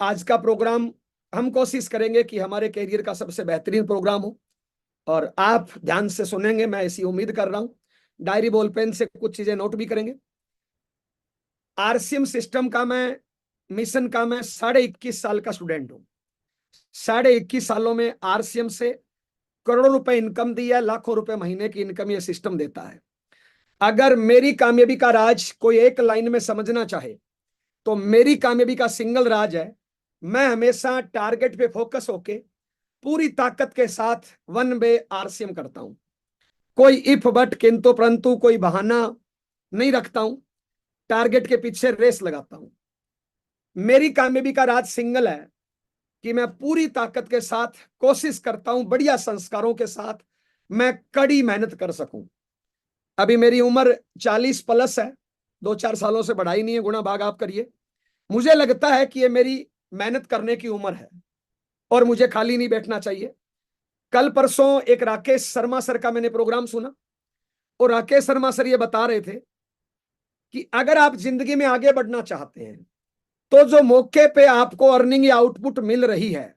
आज का प्रोग्राम हम कोशिश करेंगे कि हमारे कैरियर का सबसे बेहतरीन प्रोग्राम हो और आप ध्यान से सुनेंगे, मैं ऐसी उम्मीद कर रहा हूं। डायरी बॉल पेन से कुछ चीजें नोट भी करेंगे। आरसीएम सिस्टम का मैं मिशन का मैं 21.5 साल का स्टूडेंट हूं। 21.5 सालों में आरसीएम से करोड़ों रुपए इनकम दी है, लाखों रुपए महीने की इनकम ये सिस्टम देता है। अगर मेरी कामयाबी का राज कोई एक लाइन में समझना चाहे तो मेरी कामयाबी का सिंगल राज है, मैं हमेशा टारगेट पे फोकस होके पूरी ताकत के साथ वन वे आरसीएम करता हूं। कोई इफ बट किंतु परंतु कोई बहाना नहीं रखता हूं, टारगेट के पीछे रेस लगाता हूं। मेरी कामयाबी का राज सिंगल है कि मैं पूरी ताकत के साथ कोशिश करता हूं, बढ़िया संस्कारों के साथ मैं कड़ी मेहनत कर सकूं। अभी मेरी उम्र 40+ है, 2-4 सालों से बढ़ाई नहीं है, गुणा भाग आप करिए। मुझे लगता है कि ये मेरी मेहनत करने की उम्र है और मुझे खाली नहीं बैठना चाहिए। कल परसों एक राकेश शर्मा सर का मैंने प्रोग्राम सुना और राकेश शर्मा सर ये बता रहे थे कि अगर आप जिंदगी में आगे बढ़ना चाहते हैं तो जो मौके पे आपको अर्निंग या आउटपुट मिल रही है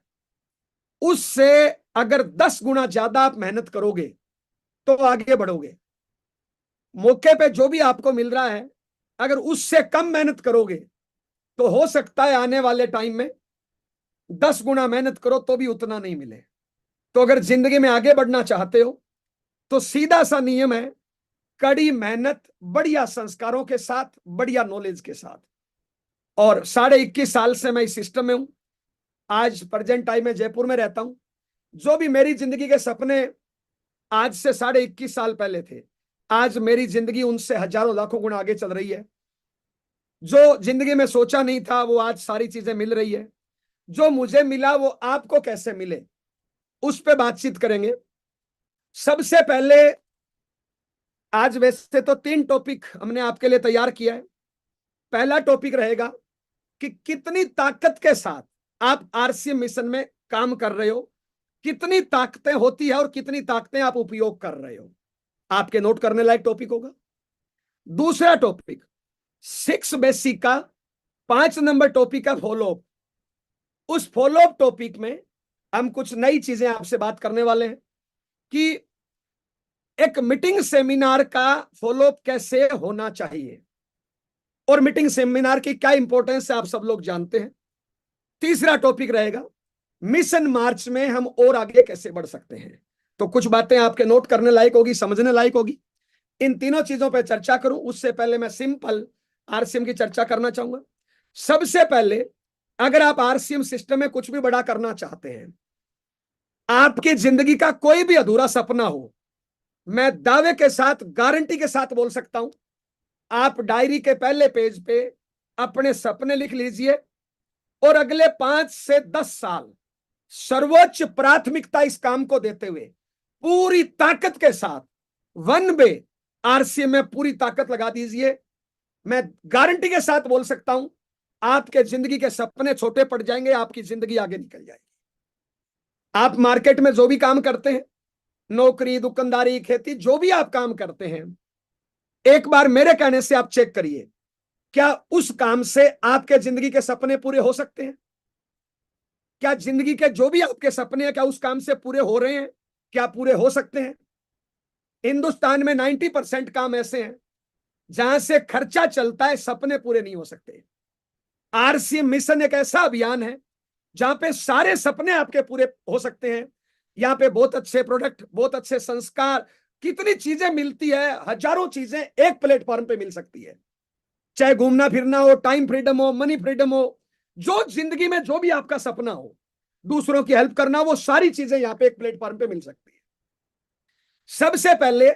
उससे अगर 10 गुना ज्यादा आप मेहनत करोगे तो आगे बढ़ोगे। मौके पे जो भी आपको मिल रहा है अगर उससे कम मेहनत करोगे तो हो सकता है आने वाले टाइम में 10 गुना मेहनत करो तो भी उतना नहीं मिले। तो अगर जिंदगी में आगे बढ़ना चाहते हो तो सीधा सा नियम है, कड़ी मेहनत, बढ़िया संस्कारों के साथ, बढ़िया नॉलेज के साथ। और 21.5 साल से मैं इस सिस्टम में हूं। आज प्रेजेंट टाइम में जयपुर में रहता हूं। जो भी मेरी जिंदगी के सपने आज से 21.5 साल पहले थे, आज मेरी जिंदगी उनसे हजारों लाखों गुना आगे चल रही है। जो जिंदगी में सोचा नहीं था वो आज सारी चीजें मिल रही है। जो मुझे मिला वो आपको कैसे मिले उस पर बातचीत करेंगे। सबसे पहले आज वैसे तो 3 टॉपिक हमने आपके लिए तैयार किया है। पहला टॉपिक रहेगा कि कितनी ताकत के साथ आप आरसीएम मिशन में काम कर रहे हो, कितनी ताकतें होती है और कितनी ताकतें आप उपयोग कर रहे हो, आपके नोट करने लायक टॉपिक होगा। दूसरा टॉपिक 6 बेसिक का 5 नंबर टॉपिक का फॉलोअप। उस फॉलोअप टॉपिक में हम कुछ नई चीजें आपसे बात करने वाले हैं कि एक मीटिंग सेमिनार का फॉलोअप कैसे होना चाहिए और मीटिंग सेमिनार की क्या इंपॉर्टेंस है आप सब लोग जानते हैं। तीसरा टॉपिक रहेगा मिशन मार्च में हम और आगे कैसे बढ़ सकते हैं। तो कुछ बातें आपके नोट करने लायक होगी, समझने लायक होगी। इन तीनों चीजों पर चर्चा करूं उससे पहले मैं सिंपल आरसीएम की चर्चा करना चाहूंगा। सबसे पहले अगर आप आरसीएम सिस्टम में कुछ भी बड़ा करना चाहते हैं, आपकी जिंदगी का कोई भी अधूरा सपना हो, मैं दावे के साथ, गारंटी के साथ बोल सकता हूं, आप डायरी के पहले पेज पे अपने सपने लिख लीजिए और अगले 5 से 10 साल सर्वोच्च प्राथमिकता इस काम को देते हुए पूरी ताकत के साथ वन वे आरसीएम में पूरी ताकत लगा दीजिए। मैं गारंटी के साथ बोल सकता हूं आपके जिंदगी के सपने छोटे पड़ जाएंगे, आपकी जिंदगी आगे निकल जाएगी। आप मार्केट में जो भी काम करते हैं, नौकरी, दुकानदारी, खेती, जो भी आप काम करते हैं, एक बार मेरे कहने से आप चेक करिए क्या उस काम से आपके जिंदगी के सपने पूरे हो सकते हैं। क्या जिंदगी के जो भी आपके सपने हैं क्या उस काम से पूरे हो रहे हैं, क्या पूरे हो सकते हैं। हिंदुस्तान में 90% काम ऐसे हैं जहां से खर्चा चलता है, सपने पूरे नहीं हो सकते। आरसीएम मिशन एक ऐसा अभियान है जहां पे सारे सपने आपके पूरे हो सकते हैं। यहाँ पे बहुत अच्छे प्रोडक्ट, बहुत अच्छे संस्कार, कितनी चीजें मिलती है, हजारों चीजें एक प्लेटफॉर्म पे मिल सकती है। चाहे घूमना फिरना हो, टाइम फ्रीडम हो, मनी फ्रीडम हो, जो जिंदगी में जो भी आपका सपना हो, दूसरों की हेल्प करना, वो सारी चीजें यहाँ पे एक प्लेटफॉर्म पे मिल सकती है। सबसे पहले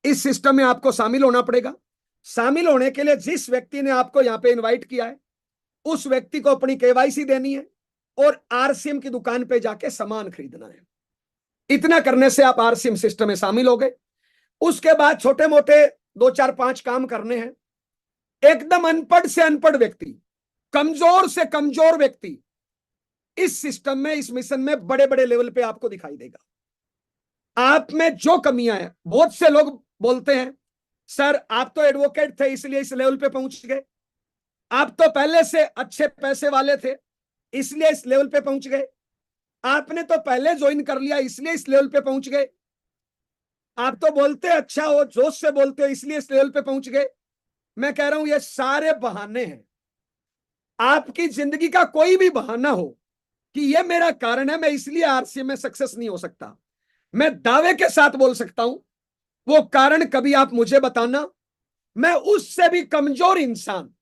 इस सिस्टम में आपको शामिल होना पड़ेगा। शामिल होने के लिए जिस व्यक्ति ने आपको यहाँ पे इनवाइट किया है उस व्यक्ति को अपनी केवाईसी देनी है और आरसीएम की दुकान पे जाके सामान खरीदना है। इतना करने से आप आरसीएम सिस्टम में शामिल हो गए। उसके बाद छोटे मोटे 2-4-5 काम करने हैं। एकदम अनपढ़ से अनपढ़ व्यक्ति, कमजोर से कमजोर व्यक्ति इस सिस्टम में, इस मिशन में बड़े बड़े लेवल पे आपको दिखाई देगा। आप में जो कमियां हैं, बहुत से लोग बोलते हैं सर आप तो एडवोकेट थे इसलिए इस लेवल पे पहुंच गए, आप तो पहले से अच्छे पैसे वाले थे इसलिए इस लेवल पे पहुंच गए। आपने तो पहले ज्वाइन कर लिया इसलिए इस लेवल पे पहुंच गए। आप तो बोलते अच्छा हो, जोश से बोलते हो, इसलिए इस लेवल पे पहुंच गए। मैं कह रहा हूं ये सारे बहाने हैं। आपकी जिंदगी का कोई भी बहाना हो कि ये मेरा कारण है, मैं इसलिए आरसीएम में सक्सेस नहीं हो सकता, मैं दावे के साथ बोल सकता हूं वो कारण कभी आप मुझे बताना, मैं उससे भी कमजोर इंसान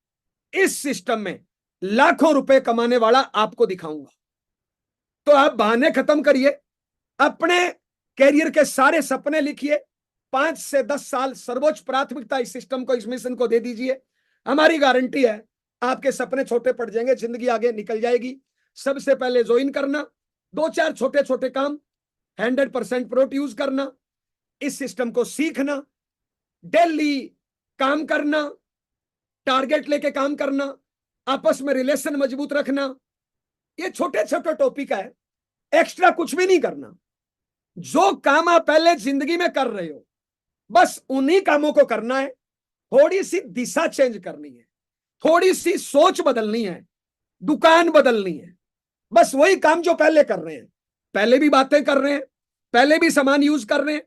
इस सिस्टम में लाखों रुपए कमाने वाला आपको दिखाऊंगा। तो आप बहाने खत्म करिए, अपने कैरियर के सारे सपने लिखिए, 5 से 10 साल सर्वोच्च प्राथमिकता इस सिस्टम को, इस मिशन को दे दीजिए। हमारी गारंटी है आपके सपने छोटे पड़ जाएंगे, जिंदगी आगे निकल जाएगी। सबसे पहले ज्वाइन करना, 2-4 छोटे छोटे काम, 100% प्रोडक्ट यूज करना, इस सिस्टम को सीखना, डेली काम करना, टारगेट लेके काम करना, आपस में रिलेशन मजबूत रखना। ये छोटे छोटे टॉपिक है, एक्स्ट्रा कुछ भी नहीं करना। जो काम आप पहले जिंदगी में कर रहे हो बस उन्हीं कामों को करना है। थोड़ी सी दिशा चेंज करनी है, थोड़ी सी सोच बदलनी है, दुकान बदलनी है, बस वही काम जो पहले कर रहे हैं। पहले भी बातें कर रहे हैं, पहले भी सामान यूज कर रहे हैं,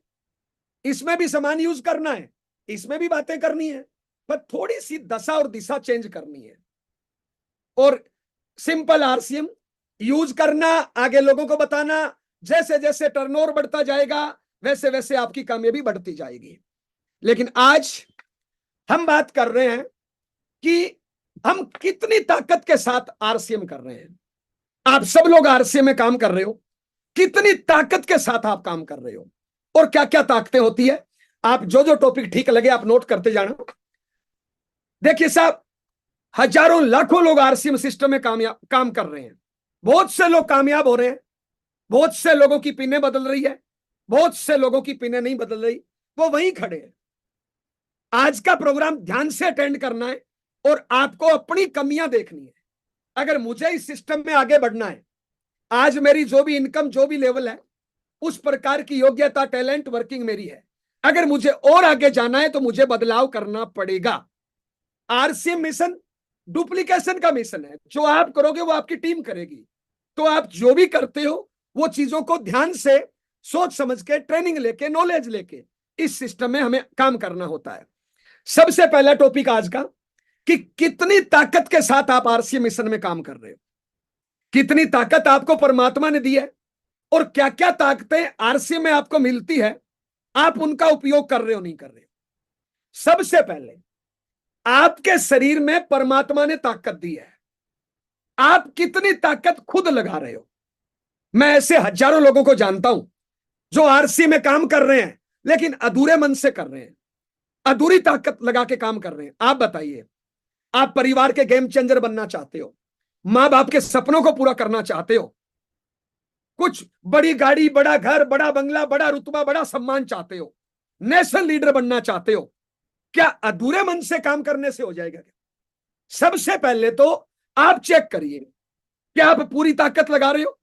इसमें भी सामान यूज करना है, इसमें भी बातें करनी है, पर थोड़ी सी दशा और दिशा चेंज करनी है। और सिंपल आरसीएम यूज करना, आगे लोगों को बताना, जैसे जैसे टर्नओवर बढ़ता जाएगा वैसे वैसे आपकी कामयाबी बढ़ती जाएगी। लेकिन आज हम बात कर रहे हैं कि हम कितनी ताकत के साथ आरसीएम कर रहे हैं। आप सब लोग आरसीएम में काम कर रहे हो, कितनी ताकत के साथ आप काम कर रहे हो और क्या क्या ताकतें होती है। आप जो जो टॉपिक ठीक लगे आप नोट करते जाना। देखिए साहब, हजारों लाखों लोग आरसीएम सिस्टम में काम कर रहे हैं। बहुत से लोग कामयाब हो रहे हैं, बहुत से लोगों की पिनें बदल रही है, बहुत से लोगों की पिनें नहीं बदल रही, वो वहीं खड़े हैं। आज का प्रोग्राम ध्यान से अटेंड करना है और आपको अपनी कमियां देखनी है। अगर मुझे इस सिस्टम में आगे बढ़ना है, आज मेरी जो भी इनकम, जो भी लेवल है, उस प्रकार की योग्यता, टैलेंट, वर्किंग मेरी है। अगर मुझे और आगे जाना है तो मुझे बदलाव करना पड़ेगा। आरसीएम मिशन डुप्लीकेशन का मिशन है। जो आप करोगे वो आपकी टीम करेगी। तो आप जो भी करते हो वो चीजों को ध्यान से सोच समझ के, ट्रेनिंग लेके, नॉलेज लेके इस सिस्टम में हमें काम करना होता है। सबसे पहला टॉपिक आज का कि कितनी ताकत के साथ आप आरसीएम मिशन में काम कर रहे हो, कितनी ताकत आपको परमात्मा ने दी है और क्या क्या ताकतें आरसीएम में आपको मिलती है, आप उनका उपयोग कर रहे हो नहीं कर रहे हो। सबसे पहले आपके शरीर में परमात्मा ने ताकत दी है, आप कितनी ताकत खुद लगा रहे हो। मैं ऐसे हजारों लोगों को जानता हूं जो आरसी में काम कर रहे हैं लेकिन अधूरे मन से कर रहे हैं, अधूरी ताकत लगा के काम कर रहे हैं। आप बताइए, आप परिवार के गेम चेंजर बनना चाहते हो, मां बाप के सपनों को पूरा करना चाहते हो, कुछ बड़ी गाड़ी, बड़ा घर, बड़ा बंगला, बड़ा रुतबा, बड़ा सम्मान चाहते हो, नेशनल लीडर बनना चाहते हो, क्या अधूरे मन से काम करने से हो जाएगा? सबसे पहले तो आप चेक करिए क्या आप पूरी ताकत लगा रहे हो।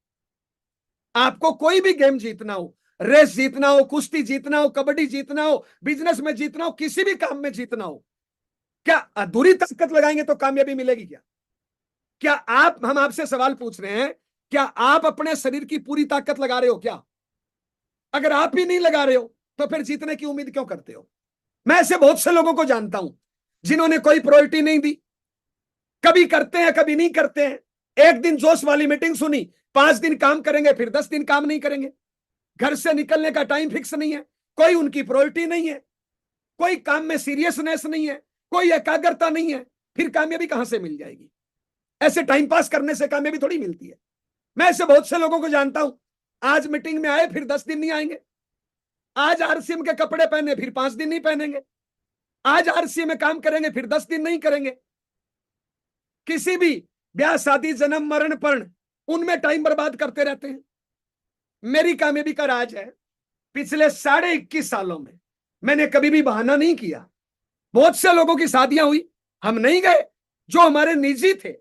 आपको कोई भी गेम जीतना हो, रेस जीतना हो, कुश्ती जीतना हो, कबड्डी जीतना हो, बिजनेस में जीतना हो, किसी भी काम में जीतना हो, क्या अधूरी ताकत लगाएंगे तो कामयाबी मिलेगी क्या? क्या आप, हम आपसे सवाल पूछ रहे हैं, क्या आप अपने शरीर की पूरी ताकत लगा रहे हो क्या? अगर आप ही नहीं लगा रहे हो तो फिर जीतने की उम्मीद क्यों करते हो? मैं ऐसे बहुत से लोगों को जानता हूं जिन्होंने कोई प्रायोरिटी नहीं दी, कभी करते हैं कभी नहीं करते हैं। एक दिन जोश वाली मीटिंग सुनी, 5 दिन काम करेंगे, फिर 10 दिन काम नहीं करेंगे। घर से निकलने का टाइम फिक्स नहीं है, कोई उनकी प्रायोरिटी नहीं है, कोई काम में सीरियसनेस नहीं है, कोई एकाग्रता नहीं है, फिर कामयाबी कहां से मिल जाएगी? ऐसे टाइम पास करने से कामयाबी थोड़ी मिलती है। मैं ऐसे बहुत से लोगों को जानता हूं, आज मीटिंग में आए फिर 10 दिन नहीं आएंगे, आज आरसीएम के कपड़े पहने फिर 5 दिन नहीं पहनेंगे, आज आरसीएम में काम करेंगे फिर 10 दिन नहीं करेंगे। किसी भी ब्याह, शादी, जन्म, मरण, पर्ण, उनमें टाइम बर्बाद करते रहते हैं। मेरी कामयाबी का राज है, पिछले 21.5 सालों में मैंने कभी भी बहाना नहीं किया। बहुत से लोगों की शादियां हुई, हम नहीं गए, जो हमारे निजी थे,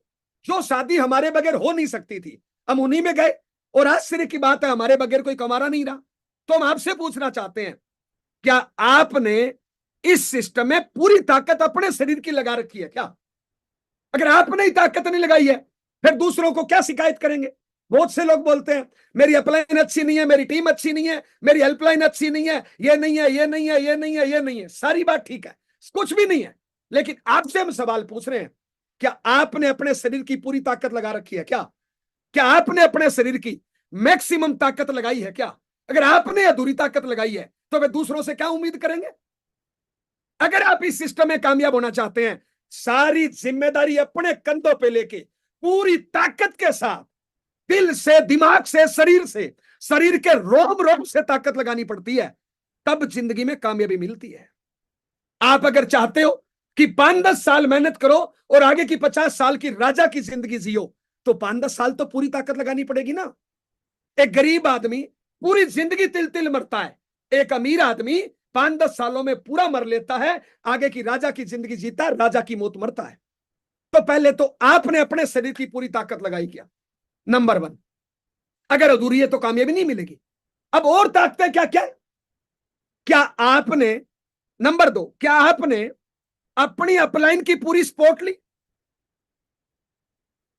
जो शादी हमारे बगैर हो नहीं सकती थी, हम उन्हीं में गए। और आश्चर्य की बात है, हमारे बगैर कोई कमारा नहीं रहा। तो हम आपसे पूछना चाहते हैं, क्या आपने इस सिस्टम में पूरी ताकत अपने शरीर की लगा रखी है क्या? अगर आपने ही ताकत नहीं लगाई है फिर दूसरों को क्या शिकायत करेंगे? बहुत से लोग बोलते हैं मेरी अपलाइन अच्छी नहीं है, मेरी टीम अच्छी नहीं है, मेरी हेल्पलाइन अच्छी नहीं है, ये नहीं है, ये नहीं है, ये नहीं है, ये नहीं है। सारी बात ठीक है, कुछ भी नहीं है, लेकिन आपसे हम सवाल पूछ रहे हैं, क्या आपने अपने शरीर की पूरी ताकत लगा रखी है? क्या आपने अपने शरीर की मैक्सिमम ताकत लगाई है? क्या अगर आपने अधूरी ताकत लगाई है तो वे दूसरों से क्या उम्मीद करेंगे? अगर आप इस सिस्टम में कामयाब होना चाहते हैं, सारी जिम्मेदारी अपने कंधों पे लेके पूरी ताकत के साथ दिल से, दिमाग से, शरीर के रोम रोम से ताकत लगानी पड़ती है, तब जिंदगी में कामयाबी मिलती है। आप अगर चाहते हो कि 5-10 साल मेहनत करो और आगे की 50 साल की राजा की जिंदगी जियो, तो 5-10 साल तो पूरी ताकत लगानी पड़ेगी ना। एक गरीब आदमी पूरी जिंदगी तिल तिल मरता है, एक अमीर आदमी 5-10 सालों में पूरा मर लेता है, आगे की राजा की जिंदगी जीता है, राजा की मौत मरता है। तो पहले तो आपने अपने शरीर की पूरी ताकत लगाई क्या? नंबर 1। अगर अधूरी है तो कामयाबी नहीं मिलेगी। अब और ताकतें क्या क्या? क्या आपने, नंबर 2, क्या आपने अपनी अपलाइन की पूरी सपोर्ट ली?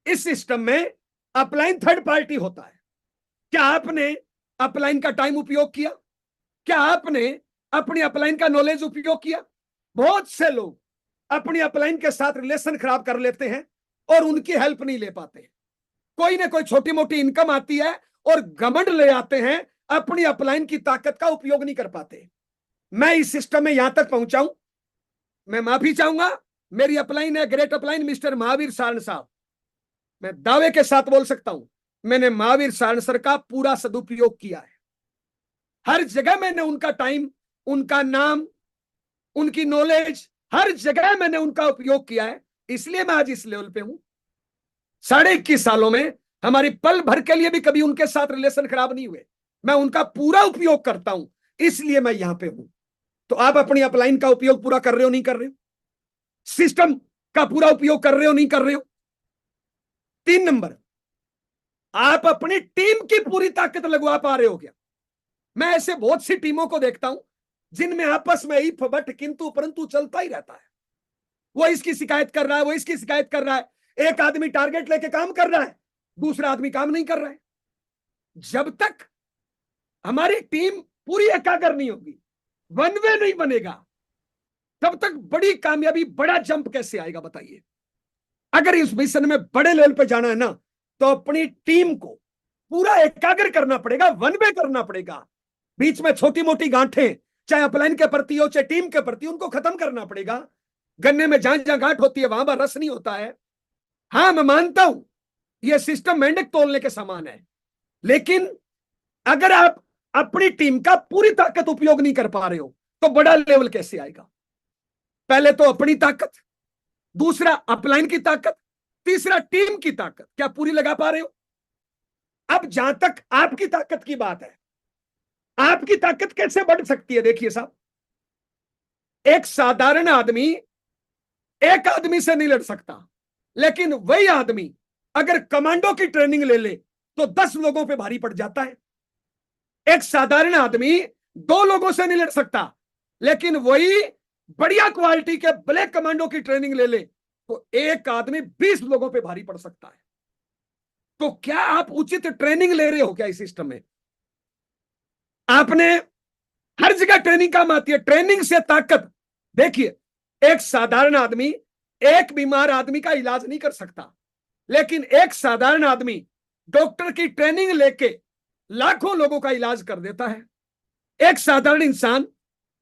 इस सिस्टम में अपलाइन थर्ड पार्टी होता है। क्या आपने अपलाइन का टाइम उपयोग किया? क्या आपने अपनी अपलाइन का नॉलेज उपयोग किया? बहुत से लोग अपनी अपलाइन के साथ रिलेशन खराब कर लेते हैं और उनकी हेल्प नहीं ले पाते। कोई ना कोई छोटी मोटी इनकम आती है और घमंड ले आते हैं, अपनी अपलाइन की ताकत का उपयोग नहीं कर पाते। मैं इस सिस्टम में यहां तक पहुंचा हूं, मैं माफी चाहूंगा, मेरी अपलाइन है great upline mister Mahavir Saran साहब। मैं दावे के साथ बोल सकता हूं, मैंने महावीर सारण सर का पूरा सदुपयोग किया है। हर जगह मैंने उनका टाइम, उनका नाम, उनकी नॉलेज, हर जगह मैंने उनका उपयोग किया है, इसलिए मैं आज इस लेवल पे हूं। 21.5 सालों में हमारी पल भर के लिए भी कभी उनके साथ रिलेशन खराब नहीं हुए। मैं उनका पूरा उपयोग करता हूं, इसलिए मैं यहां पे हूं। तो आप अपनी अपलाइन का उपयोग पूरा कर रहे हो, नहीं कर रहे हो? सिस्टम का पूरा उपयोग कर रहे हो, नहीं कर रहे हो? 3 नंबर, आप अपनी टीम की पूरी ताकत लगवा पा रहे हो क्या? मैं ऐसे बहुत सी टीमों को देखता हूं जिनमें आपस में इफ बट किंतु परंतु चलता ही रहता है। वो इसकी शिकायत कर रहा है, वो इसकी शिकायत कर रहा है। एक आदमी टारगेट लेके काम कर रहा है, दूसरा आदमी काम नहीं कर रहा है। जब तक हमारी टीम पूरी एकाग्र नहीं होगी, वन वे नहीं बनेगा, तब तक बड़ी कामयाबी, बड़ा जंप कैसे आएगा बताइए? अगर इस मिशन में बड़े लेवल पे जाना है ना, तो अपनी टीम को पूरा एकाग्र करना पड़ेगा, वन वे करना पड़ेगा। बीच में छोटी मोटी गांठें, चाहे अपलाइन के प्रति हो चाहे टीम के प्रति, उनको खत्म करना पड़ेगा। गन्ने में जहां जहां गांठ होती है वहां पर रस नहीं होता है। हाँ, मैं मानता हूं यह सिस्टम मेंढक तोलने के समान है, लेकिन अगर आप अपनी टीम का पूरी ताकत उपयोग नहीं कर पा रहे हो, तो बड़ा लेवल कैसे आएगा? पहले तो अपनी ताकत, दूसरा अपलाइन की ताकत, तीसरा टीम की ताकत, क्या पूरी लगा पा रहे हो? अब जहां तक आपकी ताकत की बात है, आपकी ताकत कैसे बढ़ सकती है? देखिए साहब, एक साधारण आदमी एक आदमी से नहीं लड़ सकता, लेकिन वही आदमी अगर कमांडो की ट्रेनिंग ले ले तो 10 लोगों पे भारी पड़ जाता है। एक साधारण आदमी 2 लोगों से नहीं लड़ सकता, लेकिन वही बढ़िया क्वालिटी के ब्लैक कमांडो की ट्रेनिंग ले ले तो एक आदमी 20 लोगों पे भारी पड़ सकता है। तो क्या आप उचित ट्रेनिंग ले रहे हो क्या इस सिस्टम में? आपने, हर जगह ट्रेनिंग काम आती है, ट्रेनिंग से ताकत। देखिए, एक साधारण आदमी एक बीमार आदमी का इलाज नहीं कर सकता, लेकिन एक साधारण आदमी डॉक्टर की ट्रेनिंग लेके लाखों लोगों का इलाज कर देता है। एक साधारण इंसान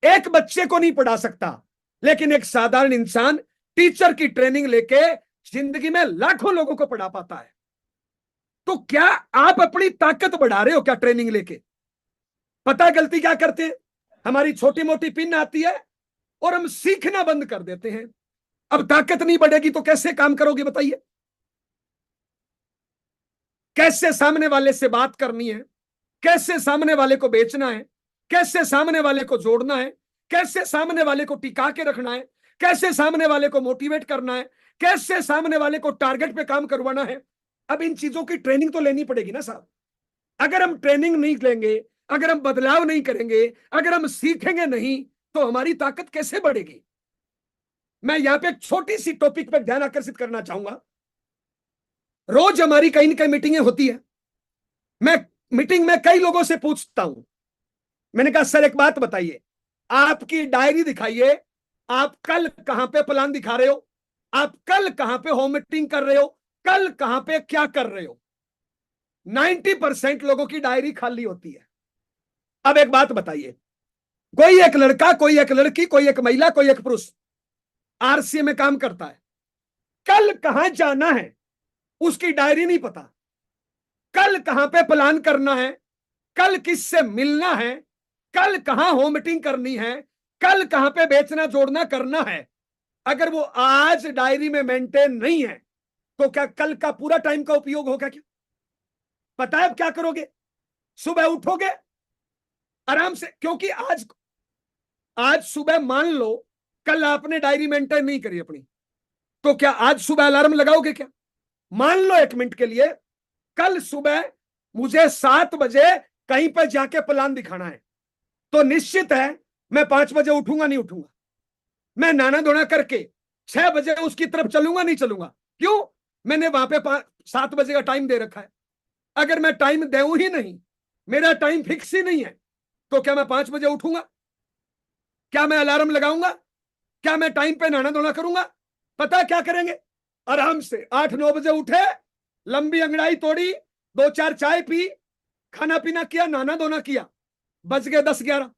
एक बच्चे को नहीं पढ़ा सकता, लेकिन एक साधारण इंसान टीचर की ट्रेनिंग लेके जिंदगी में लाखों लोगों को पढ़ा पाता है। तो क्या आप अपनी ताकत बढ़ा रहे हो क्या ट्रेनिंग लेके? पता है गलती क्या करते हैं? हमारी छोटी मोटी पिन आती है और हम सीखना बंद कर देते हैं। अब ताकत नहीं बढ़ेगी तो कैसे काम करोगे बताइए? कैसे सामने वाले से बात करनी है, कैसे सामने वाले को बेचना है, कैसे सामने वाले को जोड़ना है, कैसे सामने वाले को टिका के रखना है, कैसे सामने वाले को मोटिवेट करना है, कैसे सामने वाले को टारगेट पे काम करवाना है। अब इन चीजों की ट्रेनिंग तो लेनी पड़ेगी ना साहब। अगर हम ट्रेनिंग नहीं लेंगे, अगर हम बदलाव नहीं करेंगे, अगर हम सीखेंगे नहीं, तो हमारी ताकत कैसे बढ़ेगी? मैं यहां पे एक छोटी सी टॉपिक पे ध्यान आकर्षित करना चाहूंगा। रोज हमारी कहीं ना कहीं मीटिंगें होती है। मैं मीटिंग में कई लोगों से पूछता हूं, मैंने कहा सर एक बात बताइए, आपकी डायरी दिखाइए, आप कल कहां पे प्लान दिखा रहे हो, आप कल कहां पे होम मीटिंग कर रहे हो, कल कहां पे क्या कर रहे हो। 90% लोगों की डायरी खाली होती है। अब एक बात बताइए, कोई एक लड़का, कोई एक लड़की, कोई एक महिला, कोई एक पुरुष आरसीए में काम करता है, कल कहां जाना है उसकी डायरी नहीं पता, कल कहां पे प्लान करना है, कल किससे मिलना है, कल कहां होम मीटिंग करनी है, कल कहां पे बेचना जोड़ना करना है, अगर वो आज डायरी में मेंटेन नहीं है तो क्या कल का पूरा टाइम का उपयोग होगा क्या? पता है अब क्या करोगे? सुबह उठोगे आराम से, क्योंकि आज आज सुबह मान लो कल आपने डायरी मेंटेन नहीं करी अपनी, तो क्या आज सुबह अलार्म लगाओगे क्या? मान लो 1 मिनट के लिए, कल सुबह मुझे 7 बजे कहीं पर जाके प्लान दिखाना है, तो निश्चित है मैं 5 बजे उठूंगा नहीं उठूंगा, मैं नहाना धोना करके 6 बजे उसकी तरफ चलूंगा नहीं चलूंगा। क्यों? मैंने वहां पे 7 बजे का टाइम दे रखा है। अगर मैं टाइम दूं ही नहीं, मेरा टाइम फिक्स ही नहीं है, तो क्या मैं 5 बजे उठूंगा? क्या मैं अलार्म लगाऊंगा? क्या मैं टाइम पे नहाना धोना करूंगा? पता क्या करेंगे? आराम से 8-9 बजे उठे, लंबी अंगड़ाई तोड़ी, 2-4 चाय पी, खाना पीना किया, नहाना धोना किया, बज गए 10-11।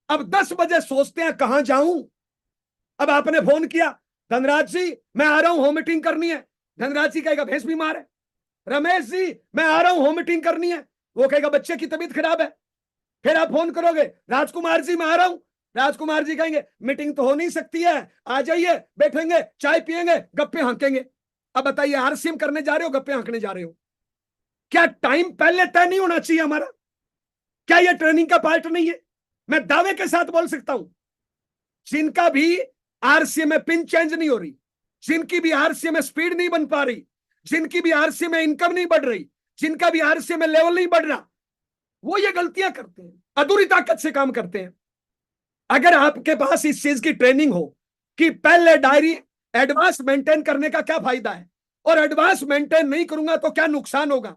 अब 10 बजे सोचते हैं कहां जाऊं। अब आपने फोन किया, धनराज जी मैं आ रहा हूं, होम मीटिंग करनी है। धनराज जी कहेगा भैंस बीमार है। रमेश जी मैं आ रहा हूं, होम मीटिंग करनी है। वो कहेगा बच्चे की तबीयत खराब है। फिर आप फोन करोगे, राजकुमार जी मैं आ रहा हूं। राजकुमार जी कहेंगे मीटिंग तो हो नहीं सकती है, आ जाइए, बैठेंगे, चाय पियेंगे, गप्पे हाँकेंगे। अब बताइए आरसीएम करने जा रहे हो, गप्पे हाँकने जा रहे हो? क्या टाइम पहले तय नहीं होना चाहिए हमारा? क्या यह ट्रेनिंग का पार्ट नहीं है? मैं दावे के साथ बोल सकता हूं, जिनका भी आरसीए में पिन चेंज नहीं हो रही, जिनकी भी आरसीए में स्पीड नहीं बन पा रही, जिनकी भी आरसीए में इनकम नहीं बढ़ रही, जिनका भी आरसीए में लेवल नहीं बढ़ रहा, वो ये गलतियां करते हैं, अधूरी ताकत से काम करते हैं। अगर आपके पास इस चीज की ट्रेनिंग हो कि पहले डायरी एडवांस मेंटेन करने का क्या फायदा है और एडवांस मेंटेन नहीं करूंगा तो क्या नुकसान होगा,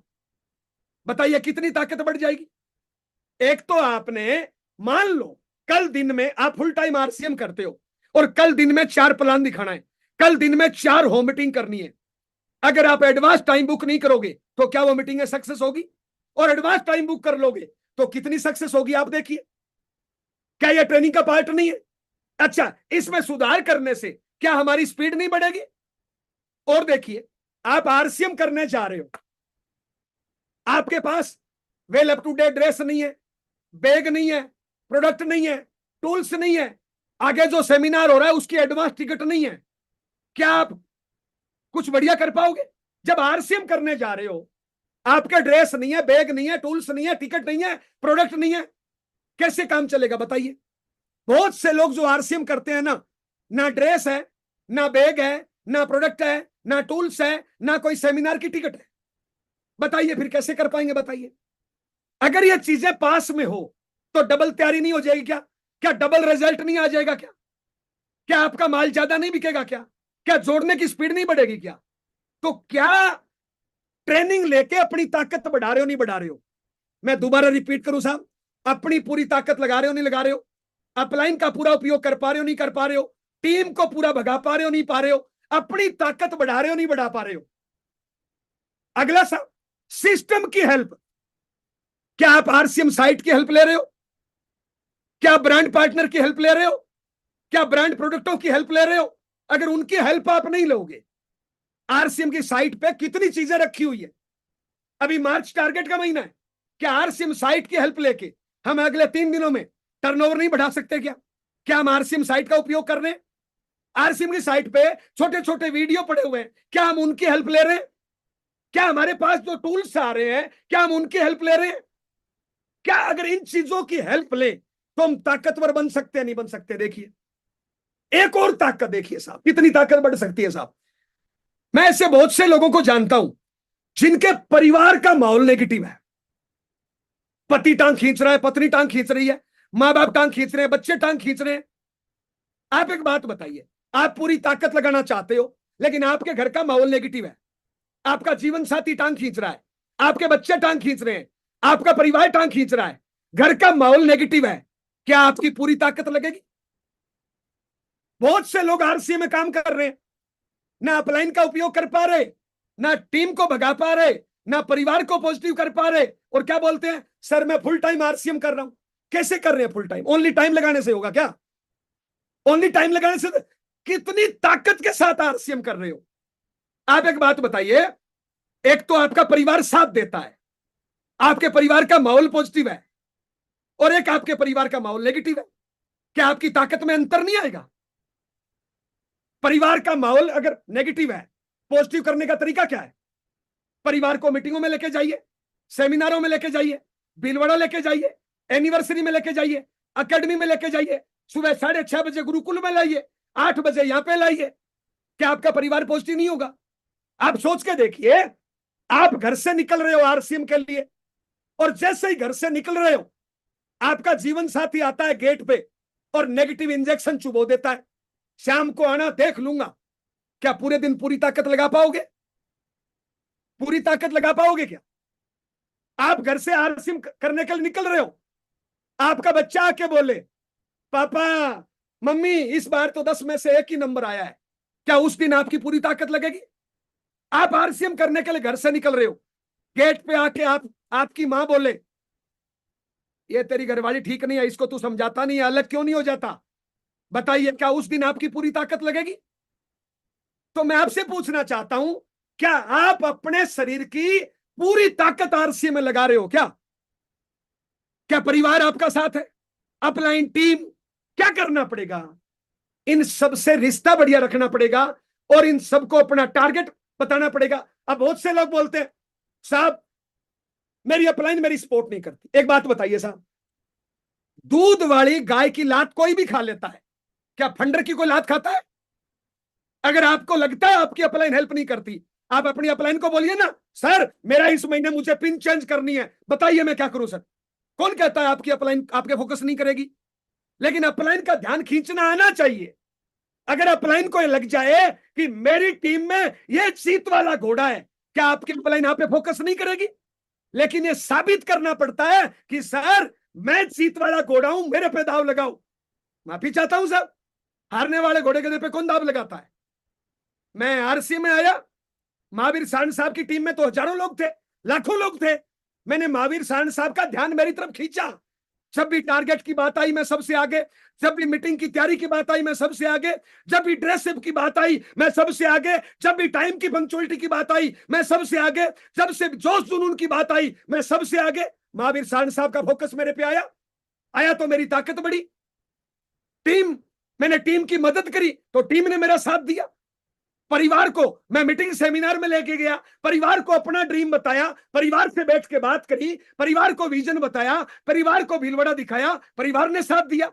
बताइए कितनी ताकत बढ़ जाएगी। एक तो आपने, मान लो कल दिन में आप फुल टाइम आरसीएम करते हो और कल दिन में 4 प्लान दिखाना है, कल दिन में 4 होम मीटिंग करनी है। अगर आप एडवांस टाइम बुक नहीं करोगे तो क्या वो मीटिंग सक्सेस होगी? और एडवांस टाइम बुक कर लोगे तो कितनी सक्सेस होगी आप देखिए। क्या यह ट्रेनिंग का पार्ट नहीं है? अच्छा, इसमें सुधार करने से क्या हमारी स्पीड नहीं बढ़ेगी? और देखिए, आप आरसीएम करने जा रहे हो, आपके पास well up to date dress नहीं है, बैग नहीं है, प्रोडक्ट नहीं है, टूल्स नहीं है, आगे जो सेमिनार हो रहा है उसकी एडवांस टिकट नहीं है, क्या आप कुछ बढ़िया कर पाओगे? जब आरसीएम करने जा रहे हो, आपका ड्रेस नहीं है, बैग नहीं है, टूल्स नहीं है, टिकट नहीं है, प्रोडक्ट नहीं है, कैसे काम चलेगा बताइए। बहुत से लोग जो आरसीएम करते हैं ना, ना ड्रेस है, ना बैग है, ना प्रोडक्ट है, ना टूल्स है, ना कोई सेमिनार की टिकट है, बताइए फिर कैसे कर पाएंगे बताइए। अगर ये चीजें पास में हो तो डबल तैयारी नहीं हो जाएगी क्या? क्या डबल रिजल्ट नहीं आ जाएगा क्या? क्या आपका माल ज्यादा नहीं बिकेगा क्या? क्या जोड़ने की स्पीड नहीं बढ़ेगी क्या? तो क्या ट्रेनिंग लेके अपनी ताकत बढ़ा रहे हो नहीं बढ़ा रहे हो? मैं दोबारा रिपीट करूं साहब, अपनी पूरी ताकत लगा रहे हो नहीं लगा रहे हो? अपलाइन का पूरा उपयोग कर पा रहे हो नहीं कर पा रहे हो? टीम को पूरा भगा पा रहे हो नहीं पा रहे हो? अपनी ताकत बढ़ा रहे हो नहीं बढ़ा पा रहे हो? अगला साहब, सिस्टम की हेल्प, क्या आप आरसीएम साइट की हेल्प ले रहे हो? क्या ब्रांड पार्टनर की हेल्प ले रहे हो? क्या ब्रांड प्रोडक्टों की हेल्प ले रहे हो? अगर उनकी हेल्प आप नहीं लोगे, आरसीएम की साइट पे कितनी चीजें रखी हुई है, अभी मार्च टारगेट का महीना है, क्या आरसीएम साइट की हेल्प लेके हम अगले 3 दिनों में टर्नओवर नहीं बढ़ा सकते क्या? क्या हम आरसीएम साइट का उपयोग कर रहे हैं? आरसीएम की साइट पे छोटे छोटे वीडियो पड़े हुए हैं, क्या हम उनकी हेल्प ले रहे हैं? क्या हमारे पास जो टूल्स आ रहे हैं क्या हम उनकी हेल्प ले रहे हैं? क्या अगर इन चीजों की हेल्प ले तो हम ताकतवर बन सकते हैं नहीं बन सकते? देखिए एक और ताकत देखिए साहब, कितनी ताकत बढ़ सकती है साहब। मैं ऐसे बहुत से लोगों को जानता हूं जिनके परिवार का माहौल नेगेटिव है, पति टांग खींच रहा है, पत्नी टांग खींच रही है, मां बाप टांग खींच रहे हैं, बच्चे टांग खींच रहे हैं। आप एक बात बताइए, आप पूरी ताकत लगाना चाहते हो लेकिन आपके घर का माहौल नेगेटिव है, आपका जीवन साथी टांग खींच रहा है, आपके बच्चे टांग खींच रहे हैं, आपका परिवार टांग खींच रहा है, घर का माहौल नेगेटिव है, क्या आपकी पूरी ताकत लगेगी? बहुत से लोग आरसीए में काम कर रहे हैं, ना अपलाइन का उपयोग कर पा रहे, ना टीम को भगा पा रहे, ना परिवार को पॉजिटिव कर पा रहे, और क्या बोलते हैं, सर मैं फुल टाइम आरसीएम कर रहा हूं। कैसे कर रहे हैं फुल टाइम? ओनली टाइम लगाने से होगा क्या? ओनली टाइम लगाने से? कितनी ताकत के साथ आरसीएम कर रहे हो? आप एक बात बताइए, एक तो आपका परिवार साथ देता है, आपके परिवार का माहौल पॉजिटिव है, और एक आपके परिवार का माहौल नेगेटिव है, क्या आपकी ताकत में अंतर नहीं आएगा? परिवार का माहौल अगर नेगेटिव है, पॉजिटिव करने का तरीका क्या है? परिवार को मीटिंगों में लेके जाइए, सेमिनारों में लेके जाइए, भीलवाड़ा लेके जाइए, एनिवर्सरी में लेके जाइए, अकेडमी में लेके जाइए, सुबह 6:30 बजे गुरुकुल में लाइए, 8 बजे यहां पे लाइए। क्या आपका परिवार पॉजिटिव नहीं होगा? आप सोच के देखिए, आप घर से निकल रहे हो आरसीएम के लिए, और जैसे ही घर से निकल रहे हो, आपका जीवन साथी आता है गेट पे और नेगेटिव इंजेक्शन चुबो देता है, शाम को आना देख लूंगा। क्या पूरे दिन पूरी ताकत लगा पाओगे? पूरी ताकत लगा पाओगे क्या? आप घर से आरसीएम करने के लिए निकल रहे हो, आपका बच्चा आके बोले, पापा मम्मी इस बार तो 10 में से 1 ही नंबर आया है, क्या उस दिन आपकी पूरी ताकत लगेगी? आप आरसीएम करने के लिए घर से निकल रहे हो, गेट पे आके आपकी मां बोले, ये तेरी घरवाली ठीक नहीं है, इसको तू समझाता नहीं है, अलग क्यों नहीं हो जाता? बताइए, क्या उस दिन आपकी पूरी ताकत लगेगी? तो मैं आपसे पूछना चाहता हूं, क्या आप अपने शरीर की पूरी ताकत आरसीएम में लगा रहे हो क्या? क्या परिवार आपका साथ है, अपलाइन टीम? क्या करना पड़ेगा? इन सबसे रिश्ता बढ़िया रखना पड़ेगा, और इन सबको अपना टारगेट बताना पड़ेगा। अब बहुत से लोग बोलते हैं, साहब मेरी अपलाइन मेरी सपोर्ट नहीं करती। एक बात बताइए साहब, दूध वाली गाय की लात कोई भी खा लेता है, क्या फंडर की कोई लात खाता है? अगर आपको लगता है आपकी अपलाइन हेल्प नहीं करती, आप अपनी अपलाइन को बोलिए ना, सर मेरा इस महीने मुझे पिन चेंज करनी है, बताइए मैं क्या करूं सर। कौन कहता है आपकी अपलाइन आपके फोकस नहीं करेगी? लेकिन अपलाइन का ध्यान खींचना आना चाहिए। अगर अपलाइन को लग जाए कि मेरी टीम में ये जीत वाला घोड़ा है, क्या आपकी अपलाइन यहां पे फोकस नहीं करेगी? लेकिन ये साबित करना पड़ता है कि सर मैं जीत वाला घोड़ा हूं, मेरे पे दाव लगाओ। माफी चाहता हूं सर, हारने वाले घोड़े के पे कौन दाव लगाता है? मैं आरसी में आया, महावीर साहन साहब की टीम में तो हजारों लोग थे, लाखों लोग थे। मैंने महावीर साहन साहब का ध्यान मेरी तरफ खींचा। जब भी टारगेट की बात आई मैं सबसे आगे, जब भी मीटिंग की तैयारी की बात आई मैं सबसे आगे, जब भी ड्रेसअप की बात आई मैं सबसे आगे, जब भी टाइम की पंक्चुअलिटी की बात आई मैं सबसे आगे, जब से जोश जुनून की बात आई मैं सबसे आगे। महावीर साहन साहब का फोकस मेरे पे आया, आया तो मेरी ताकत बढ़ी। टीम, मैंने टीम की मदद करी तो टीम ने मेरा साथ दिया। परिवार को मैं मीटिंग सेमिनार में लेके गया, परिवार को अपना ड्रीम बताया, परिवार से बैठ के बात करी, परिवार को विजन बताया, परिवार को भीलवाड़ा दिखाया, परिवार ने साथ दिया।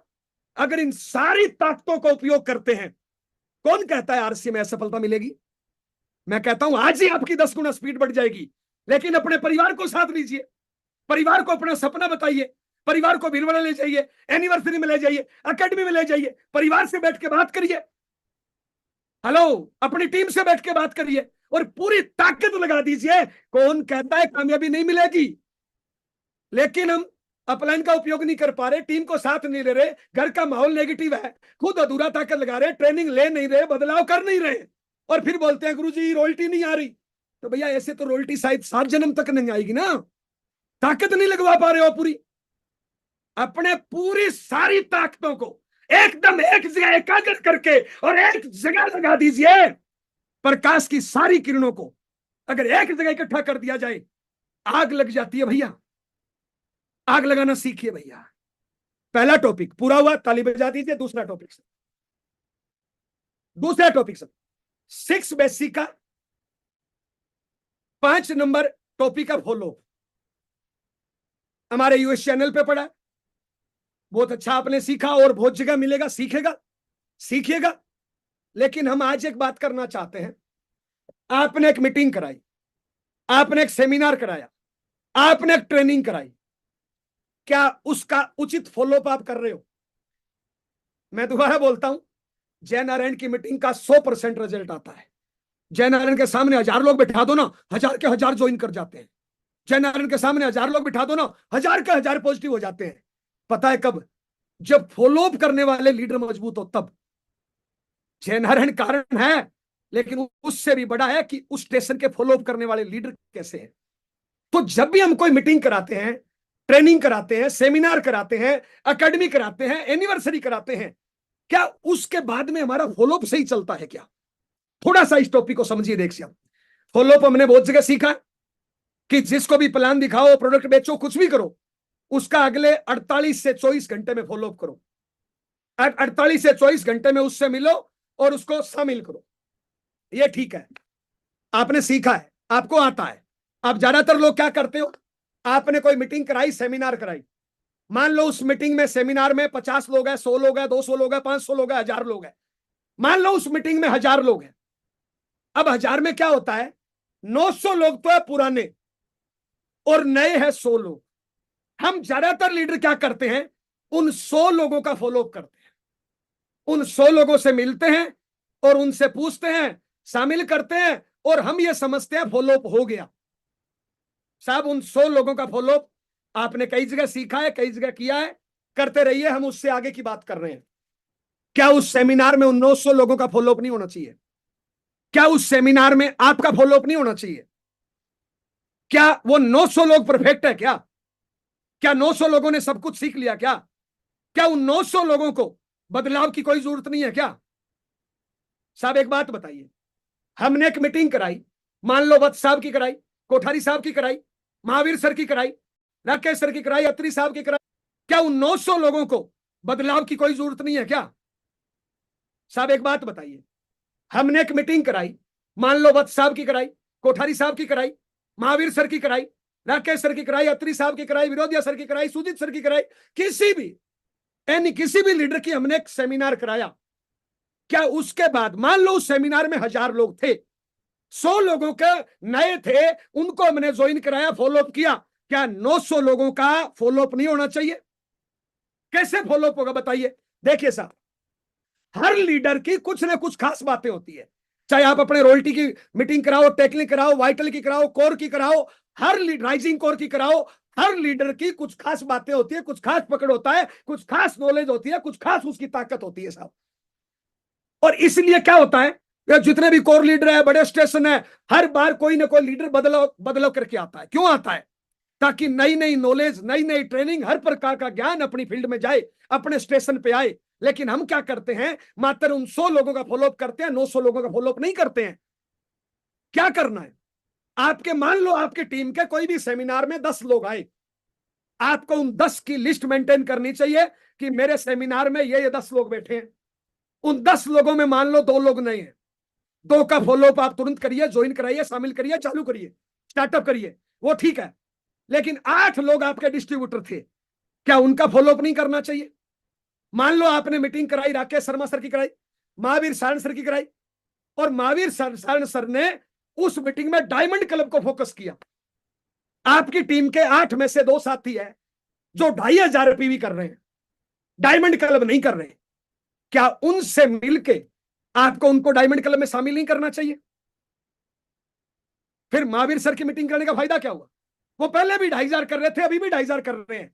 अगर इन सारी ताकतों का उपयोग करते हैं, कौन कहता है आरसी में असफलता मिलेगी? मैं कहता हूं आज ही आपकी 10 गुना स्पीड बढ़ जाएगी। लेकिन अपने परिवार को साथ लीजिए, परिवार को अपना सपना बताइए, परिवार को भीलवाड़ा ले जाइए, एनिवर्सरी में ले जाइए, अकेडमी में ले जाइए, परिवार से बैठ के बात करिए, हेलो अपनी टीम से बैठ के बात करिए, और पूरी ताकत लगा दीजिए। कौन कहता है कामयाबी नहीं मिलेगी? लेकिन हम अपलाइन का उपयोग नहीं कर पा रहे, टीम को साथ नहीं ले रहे, घर का माहौल नेगेटिव है, खुद अधूरा ताकत लगा रहे, ट्रेनिंग ले नहीं रहे, बदलाव कर नहीं रहे, और फिर बोलते हैं गुरुजी रॉयल्टी नहीं आ रही। तो भैया ऐसे तो रॉयल्टी शायद 7 जन्म तक नहीं आएगी ना। ताकत नहीं लगवा पा रहे हो पूरी। अपने पूरी सारी ताकतों को एकदम एक जगह एकाग्र करके और एक जगह लगा दीजिए। प्रकाश की सारी किरणों को अगर एक जगह इकट्ठा कर दिया जाए, आग लग जाती है भैया। आग लगाना सीखिए भैया। पहला टॉपिक पूरा हुआ, ताली बजा दीजिए। दूसरा टॉपिक सर, दूसरा टॉपिक सर, 6 बेसिक का 5 नंबर टॉपिक का फॉलो हमारे यूएस चैनल पे पड़ा, बहुत अच्छा आपने सीखा, और बहुत जगह मिलेगा, सीखेगा सीखिएगा। लेकिन हम आज एक बात करना चाहते हैं। आपने एक मीटिंग कराई, आपने एक सेमिनार कराया, आपने एक ट्रेनिंग कराई, क्या उसका उचित फॉलोअप आप कर रहे हो? मैं दोबारा बोलता हूं, जय नारायण की मीटिंग का 100% रिजल्ट आता है, जयनारायण के सामने 1000 लोग बिठा दो ना, 1000 के 1000 ज्वाइन कर जाते हैं। जयनारायण के सामने 1000 लोग बिठा दो ना, 1000 के 1000 पॉजिटिव हो जाते हैं। पता है कब? जब फॉलो अप करने वाले लीडर मजबूत हो तब। जयनारायण कारण है, लेकिन उससे भी बड़ा है कि उस स्टेशन के फॉलो अप करने वाले लीडर कैसे हैं। तो जब भी हम कोई मीटिंग कराते हैं, ट्रेनिंग कराते हैं, सेमिनार कराते हैं, एकेडमी कराते हैं, एनिवर्सरी कराते हैं, क्या उसके बाद में हमारा फॉलो अप सही चलता है क्या? थोड़ा सा इस टॉपिक को समझिए। देखिए, फॉलो अप हमने बहुत जगह सीखा कि जिसको भी प्लान दिखाओ, प्रोडक्ट बेचो, कुछ भी करो, उसका अगले 48 से 24 घंटे में फॉलो अप करो। 48 से 24 घंटे में उससे मिलो और उसको शामिल करो। ये ठीक है, आपने सीखा है, आपको आता है। अब ज्यादातर लोग क्या करते हो, आपने कोई मीटिंग कराई, सेमिनार कराई, मान लो उस मीटिंग में, सेमिनार में 50 लोग हैं, 100 लोग हैं, 200 लोग हैं, 500 लोग हैं, 1000 लोग हैं। मान लो उस मीटिंग में 1000 लोग हैं। अब 1000 में क्या होता है, 900 लोग तो है पुराने और नए हैं 100 लोग। हम ज्यादातर लीडर क्या करते हैं, उन 100 लोगों का फॉलो अप करते हैं, उन 100 लोगों से मिलते हैं और उनसे पूछते हैं, शामिल करते हैं, और हम ये समझते हैं फॉलो अप हो गया। साहब, उन 100 लोगों का फॉलो अप आपने कई जगह सीखा है, कई जगह किया है, करते रहिए। हम उससे आगे की बात कर रहे हैं। क्या उस सेमिनार में उन 900 लोगों का फॉलो अप नहीं होना चाहिए? क्या उस सेमिनार में आपका फॉलो अप नहीं होना चाहिए? क्या वो 900 लोग परफेक्ट है क्या? क्या 900 लोगों ने सब कुछ सीख लिया क्या? क्या उन 900 लोगों को बदलाव की कोई जरूरत नहीं है क्या? साहब, एक बात बताइए, हमने एक मीटिंग कराई, मान लो वत्स साहब की कराई, कोठारी साहब की कराई, महावीर सर की कराई, राकेश सर की कराई, अत्री साहब की कराई, क्या उन 900 लोगों को बदलाव की कोई जरूरत नहीं है क्या? साहब, एक बात बताइए, हमने एक मीटिंग कराई, मान लो वत्स साहब की कराई, कोठारी साहब की कराई, महावीर सर की कराई, राकेश सर की कराई, अत्री साहब की कराई, विरोधिया सर की कराई, सुजीत सर की कराई, किसी भी यानी किसी भी लीडर की हमने एक सेमिनार कराया। क्या उसके बाद मान लो उस सेमिनार में 1000 लोग थे, 100 लोगों के नए थे, उनको हमने ज्वाइन कराया, फॉलोअप किया, क्या 900 लोगों का फॉलोअप नहीं होना चाहिए? कैसे फॉलोअप होगा बताइए? देखिए साहब, हर लीडर की कुछ ना कुछ खास बातें होती है। चाहे आप अपने रॉयल्टी की मीटिंग कराओ, टेक्निक कराओ, वाइटल की कराओ, कोर की कराओ, हर राइजिंग कोर की कराओ, हर लीडर की कुछ खास बातें होती है, कुछ खास पकड़ होता है, कुछ खास नॉलेज होती है, कुछ खास उसकी ताकत होती है साहब। और इसलिए क्या होता है, जितने भी कोर लीडर है, बड़े स्टेशन है, हर बार कोई ना कोई लीडर बदलाव बदलाव करके आता है। क्यों आता है? ताकि नई नई नॉलेज, नई नई ट्रेनिंग, हर प्रकार का ज्ञान अपनी फील्ड में जाए, अपने स्टेशन पे आए। लेकिन हम क्या करते हैं, मात्र उन 100 लोगों का फॉलोअप करते हैं, 900 लोगों का फॉलोअप नहीं करते हैं। क्या करना है आपके, मान लो आपकी टीम के कोई भी सेमिनार में 10 लोग आए, आपको उन 10 की लिस्ट मेंटेन करनी चाहिए कि मेरे सेमिनार में ये 10 लोग बैठे हैं। उन 10 लोगों में मान लो 2 लोग नहीं है, 2 का फॉलोअप आप तुरंत करिए, ज्वाइन कराइए, शामिल करिए, चालू करिए, स्टार्टअप करिए, वो ठीक है। लेकिन 8 लोग आपके डिस्ट्रीब्यूटर थे, क्या उनका फॉलोअप नहीं करना चाहिए? मान लो आपने मीटिंग कराई, राकेश शर्मा सर की कराई, महावीर सारण सर की कराई, और महावीर सारण सर ने उस मीटिंग में डायमंड क्लब को फोकस किया। आपकी टीम के 8 में से 2 साथी है जो 2500 पीवी कर रहे हैं, डायमंड क्लब नहीं कर रहे, क्या उनसे मिलके आपको उनको डायमंड क्लब में शामिल नहीं करना चाहिए? फिर महावीर सर की मीटिंग करने का फायदा क्या हुआ? वो पहले भी 2500 कर रहे थे, अभी भी 2500 कर रहे हैं।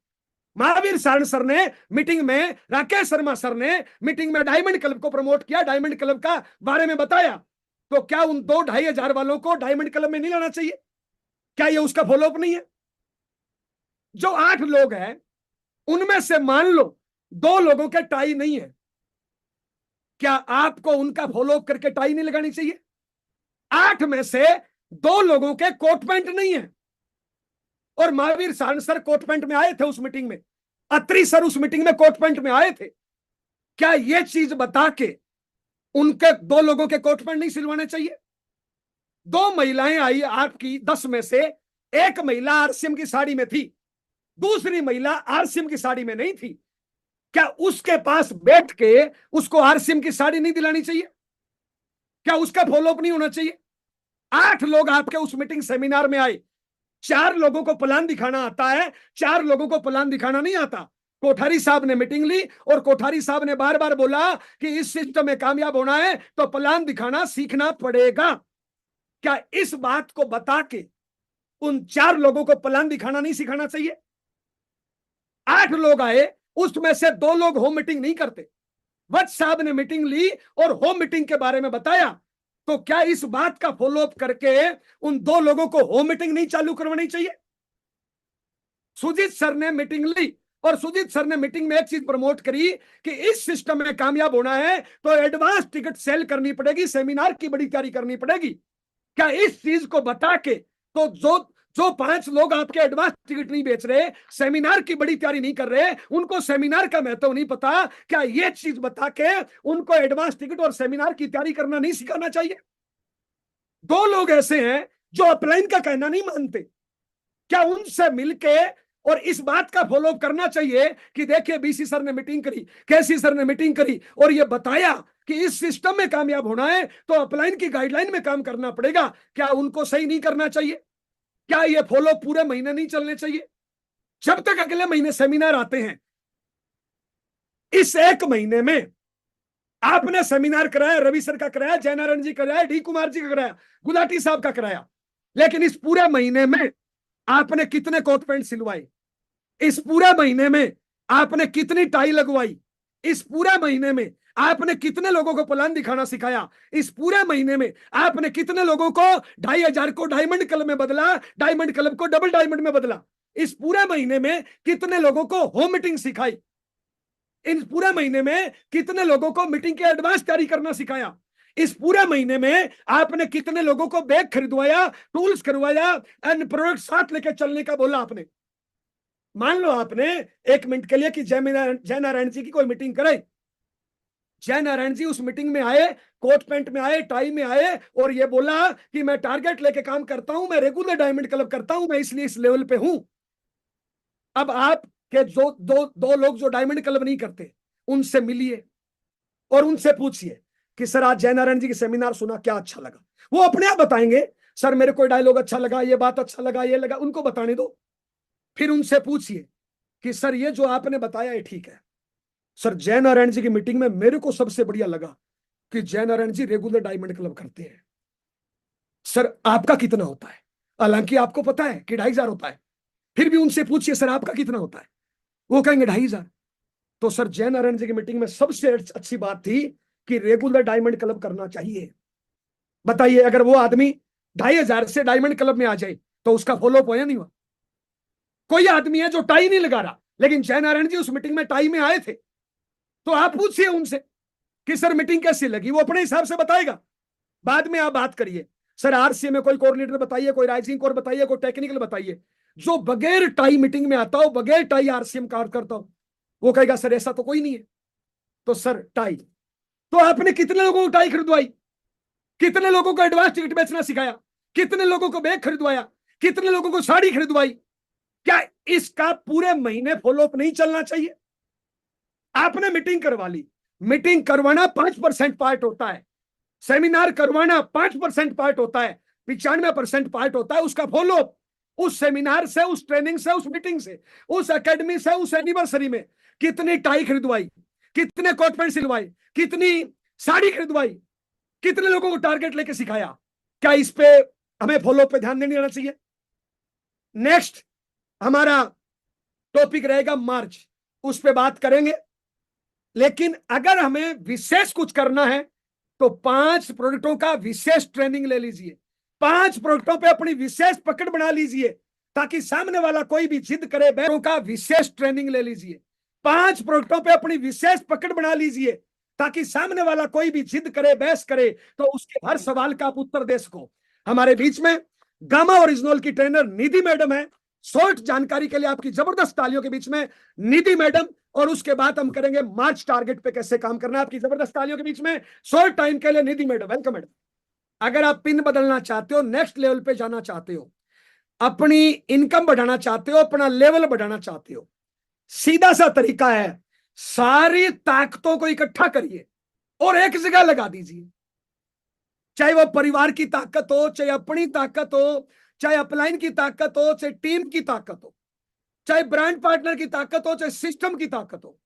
महावीर सारण सर ने मीटिंग में, राकेश शर्मा सर ने मीटिंग में डायमंड क्लब को प्रमोट किया, डायमंड क्लब का बारे में बताया। तो क्या उन 2-2500 वालों को डायमंड क्लब में नहीं लाना चाहिए? क्या ये उसका फॉलोअप नहीं है? जो 8 लोग हैं उनमें से मान लो 2 लोगों के टाई नहीं है, क्या आपको उनका फॉलोअप करके टाई नहीं लगानी चाहिए? 8 में से 2 लोगों के कोट पैंट नहीं है, और Mahavir Saran sir coat pant में आए थे उस मीटिंग में, अत्री सर उस मीटिंग में कोट पैंट में आए थे। क्या ये चीज बता के उनके 2 लोगों के कोट पैंट नहीं सिलवाने चाहिए? 2 महिलाएं आई आपकी 10 में से, एक महिला आरसीएम की साड़ी में थी, दूसरी महिला आरसीएम की साड़ी में नहीं थी, क्या उसके पास बैठ के उसको आरसीएम की साड़ी नहीं दिलानी चाहिए? क्या उसका फॉलोअप नहीं होना चाहिए? 8 लोग आपके उस मीटिंग सेमिनार में आए, 4 लोगों को प्लान दिखाना आता है, 4 लोगों को प्लान दिखाना नहीं आता। कोठारी साहब ने मीटिंग ली और कोठारी साहब ने बार बार बोला कि इस सिस्टम में कामयाब होना है तो प्लान दिखाना सीखना पड़ेगा। क्या इस बात को बता के उन 4 लोगों को प्लान दिखाना नहीं सिखाना चाहिए? 8 लोग आए, उसमें से 2 लोग होम मीटिंग नहीं करते। वत्स साहब ने मीटिंग ली और होम मीटिंग के बारे में बताया, तो क्या इस बात का फॉलोअप करके उन 2 लोगों को होम मीटिंग नहीं चालू करवानी चाहिए? सुजीत सर ने मीटिंग ली और सुजीत सर ने मीटिंग में एक चीज प्रमोट करी कि इस सिस्टम में कामयाब होना है तो एडवांस टिकट सेल करनी पड़ेगी, सेमिनार की बड़ी तैयारी करनी पड़ेगी। क्या इस चीज को बता के तो जो जो 5 लोग आपके एडवांस टिकट नहीं बेच रहे, सेमिनार की बड़ी तैयारी नहीं कर रहे, उनको सेमिनार का महत्व नहीं पता, क्या ये चीज बता के उनको एडवांस टिकट और सेमिनार की तैयारी करना नहीं सिखाना चाहिए? 2 लोग ऐसे हैं जो अपलाइन का कहना नहीं मानते, क्या उनसे मिलके और इस बात का फॉलोअप करना चाहिए कि देखिए बीसी सर ने मीटिंग करी, केसी सर ने मीटिंग करी और ये बताया कि इस सिस्टम में कामयाब होना है तो अपलाइन की गाइडलाइन में काम करना पड़ेगा, क्या उनको सही नहीं करना चाहिए? क्या ये फॉलो पूरे महीने नहीं चलने चाहिए? जब तक अगले महीने सेमिनार आते हैं, इस एक महीने में आपने सेमिनार कराया, रवि सर का कराया, जयनारायण जी कराया, डी कुमार जी का कराया, गुलाटी साहब का कराया, लेकिन इस पूरे महीने में आपने कितने कोट पैंट सिलवाए? इस पूरे महीने में आपने कितनी टाई लगवाई? इस पूरे महीने में आपने कितने लोगों को प्लान दिखाना सिखाया? इस पूरे महीने में आपने कितने लोगों को 2500 को डायमंड क्लब में बदला, डायमंड क्लब को डबल डायमंड में बदला? इस पूरे महीने में कितने लोगों को होम मीटिंग सिखाई? इन पूरे महीने में कितने लोगों को मीटिंग की एडवांस तैयारी करना सिखाया? इस पूरे महीने में आपने कितने लोगों को बैग खरीदवाया, टूल्स करवाया, एंड प्रोडक्ट साथ लेकर चलने का बोला आपने? मान लो आपने 1 मिनट के लिए कि जय नारायण जी की कोई मीटिंग कराई, जय नारायण जी उस मीटिंग में आए, कोट पैंट में आए, टाई में आए और ये बोला कि मैं टारगेट लेके काम करता हूं, मैं रेगुलर डायमंड क्लब करता हूं, मैं इसलिए इस लेवल पे हूं। अब आप के जो दो लोग जो डायमंड क्लब नहीं करते, उनसे मिलिए और उनसे पूछिए कि सर आज जय नारायण जी की सेमिनार सुना, क्या अच्छा लगा? वो अपने आप बताएंगे, सर मेरे को डायलॉग अच्छा लगा, ये बात अच्छा लगा, ये लगा, उनको बताने दो। फिर उनसे पूछिए कि सर ये जो आपने बताया है ठीक है, सर जय नारायण जी की मीटिंग में मेरे को सबसे बढ़िया लगा कि जय Narayan ji regular diamond club करते हैं, सर आपका कितना होता है? हालांकि आपको पता है कि 2500 होता है, फिर भी उनसे पूछिए सर आपका कितना होता है? वो कहेंगे 2500। तो सर जय नारायण जी की मीटिंग में सबसे अच्छी बात थी कि रेगुलर डायमंड क्लब करना चाहिए। बताइए अगर वो आदमी 2500 से डायमंड क्लब में आ जाए तो उसका फॉलोअप होया नहीं हुआ? कोई आदमी है जो टाई नहीं लगा रहा, लेकिन जय नारायण जी उस मीटिंग में टाई में आए थे, तो आप पूछिए उनसे कि सर मीटिंग कैसी लगी, वो अपने हिसाब से बताएगा। बाद में आप बात करिए, सर आरसी में कोई कोऑर्डिनेटर बताइए, कोई राइजिंग कोर बताइए, कोई टेक्निकल बताइए, जो बगैर टाई मीटिंग में आता हो, बगैर टाई आरसीएम कार्य करता हो, वो कहेगा सर ऐसा तो कोई नहीं है। तो सर टाई, तो आपने कितने लोगों को टाई खरीदवाई? कितने लोगों को एडवांस टिकट बेचना सिखाया? कितने लोगों को बैग खरीदवाया? कितने लोगों को साड़ी खरीदवाई? क्या इसका पूरे महीने फॉलोअप नहीं चलना चाहिए? आपने मीटिंग करवा ली, मीटिंग करवाना 5% पार्ट होता है, सेमिनार करवाना 5% पार्ट होता है, 95% पार्ट होता है उसका फॉलोअप। उस सेमिनार से, उस ट्रेनिंग से, उस मीटिंग से, उस एकेडमी से, उस एनिवर्सरी में कितनी टाई खरीदवाई, कितने कोट पैंट सिलवाई, कितनी साड़ी खरीदवाई, कितने लोगों को टारगेट लेके सिखाया? क्या इस पे हमें फॉलोअप पे ध्यान नहीं देना चाहिए? नेक्स्ट हमारा टॉपिक रहेगा मार्च, उस पे बात करेंगे। लेकिन अगर हमें विशेष कुछ करना है तो 5 प्रोडक्टों का विशेष ट्रेनिंग ले लीजिए, 5 प्रोडक्टों पे अपनी विशेष पकड़ बना लीजिए, ताकि सामने वाला कोई भी जिद करे, बैरों का विशेष ट्रेनिंग ले लीजिए, 5 प्रोडक्टों पे अपनी विशेष पकड़ बना लीजिए, ताकि सामने वाला कोई भी जिद करे, बहस करे, तो उसके हर सवाल का आप उत्तर दे सको। हमारे बीच में गामा ओरिजिनल की ट्रेनर निधि मैडम है। शॉर्ट जानकारी के लिए आपकी जबरदस्त तालियों के बीच में निधि मैडम, और उसके बाद हम करेंगे मार्च टारगेट पे कैसे काम करना है। आपकी जबरदस्त तालियों के बीच में शॉर्ट टाइम के लिए निधि मैडम, वेलकम मैडम। अगर आप पिन बदलना चाहते हो, नेक्स्ट लेवल पे जाना चाहते हो, अपनी इनकम बढ़ाना चाहते हो, अपना लेवल बढ़ाना चाहते हो, सीधा सा तरीका है, सारी ताकतों को इकट्ठा करिए और एक जगह लगा दीजिए। चाहे वो परिवार की ताकत हो, चाहे अपनी ताकत हो, चाहे अपलाइन की ताकत हो, चाहे टीम की ताकत हो, चाहे ब्रांड पार्टनर की ताकत हो, चाहे सिस्टम की ताकत हो,